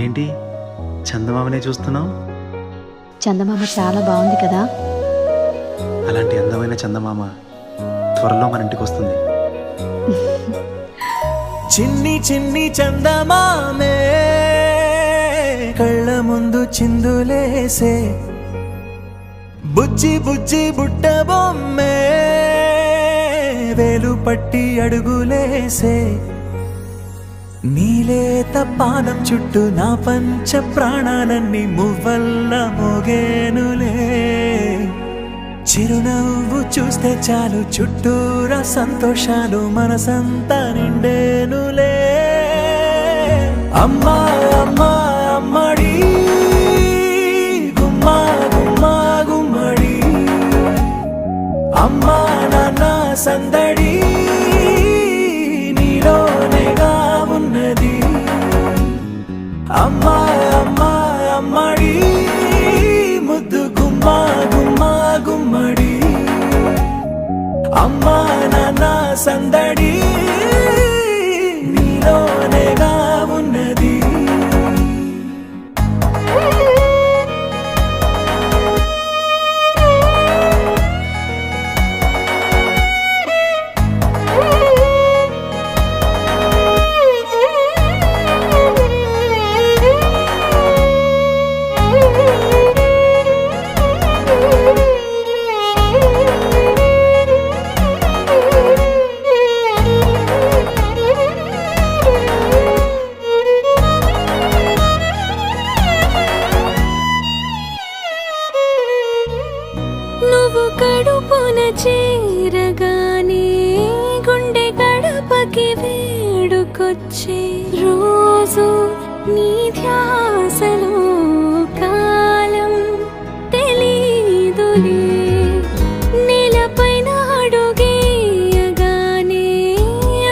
ఏంటి చందమామనే చూస్తున్నావు? చందమామ చాలా బాగుంది కదా. అలాంటి అందమైన చందమామ త్వరలో మన ఇంటికి వస్తుంది. చిన్ని చిన్ని చందమామే కళ్ళ ముందు చిందులేసే, బుజ్జి బుజ్జి బుట్ట బొమ్మే వేలు పట్టి అడుగులేసే, నీలేత పానం చుట్టూ నా పంచ ప్రాణాలన్నీ మువ్వల్ల మోగేనులే, చిరునవ్వు చూస్తే చాలు చుట్టూరా సంతోషాలు మనసంతా నిండేనులే. అమ్మా అమ్మా అమ్మడి గుమ్మా గుమ్మా గుమ్మడి, అమ్మా నాన్న సందడి నీలోనేగా ఉన్నది. అమ్మా అమ్మా అమ్మడి ముద్దు గుమ్మా గుమ్మా గుమ్మడి, అమ్మా నాన్న సందడి నీలోనేగా ఉన్నది. నువ్వు కడుపున చేరగానే గుండె గడపకి వేడుకొచ్చే, రోజు నీ ధ్యాసలో కాలం తెలీదులే. నేలపైన అడుగేయగానే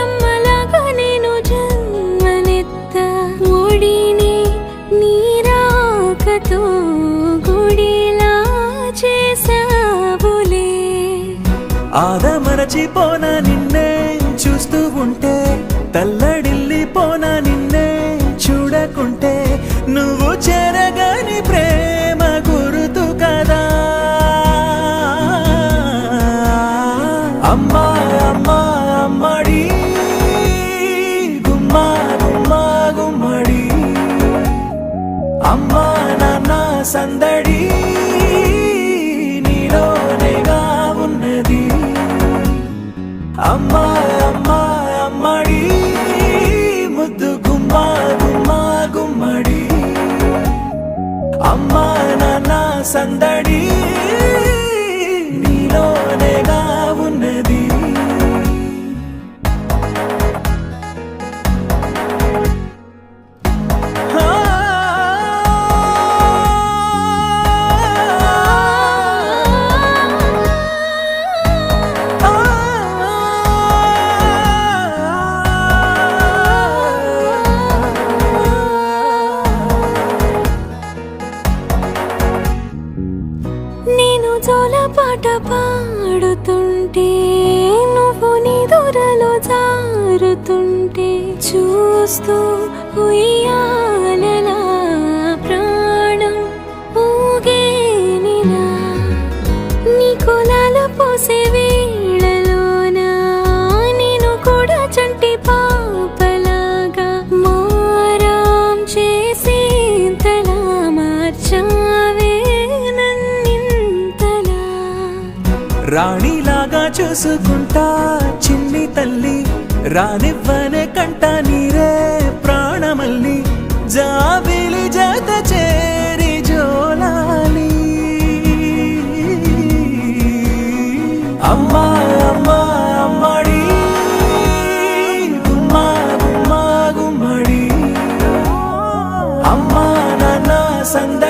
అమ్మలాగా నేను జన్మనెత్త, ఒడిని నీ రాకతో గుడిలా చేసావులే. ఆదమరచిపోనా నిన్నే చూస్తూ ఉంటే, తల్లడిల్లిపోనా నిన్నే చూడకుంటే, నువ్వు చెరగని ప్రేమ గురుతు కదా. అమ్మా అమ్మా అమ్మడి గుమ్మా గుమ్మా గుమ్మడి, అమ్మా నాన్న సందడి నీలోనేగా ఉన్నది. అమ్మా అమ్మా అమ్మడి ముద్దు గుమ్మా గుమ్మా గుమ్మడి, అమ్మా నాన్న సందడి నీలోనేగా ఉన్నది. నేను జోలపాట పాడుతుంటే, నువ్వు నీ దూరలో జారుతుంటే, చూస్తూ ఉయ్యాలలా ప్రాణం ఊగేనిలా. నీ కులాలు పోసే వేళలోన నేను కూడా చంటి పాపలాగా మారాం చేసి తలా మార్చావే. రాణిలాగా చూసుకుంటా చిన్ని తల్లి, రానివ్వనే కంట నీరే ప్రాణమల్లి, జాబిలి జత చేరి జోలాలి. అమ్మా అమ్మా అమ్మడి గుమ్మా గుమ్మా గుమ్మడి, అమ్మా నాన్న సంద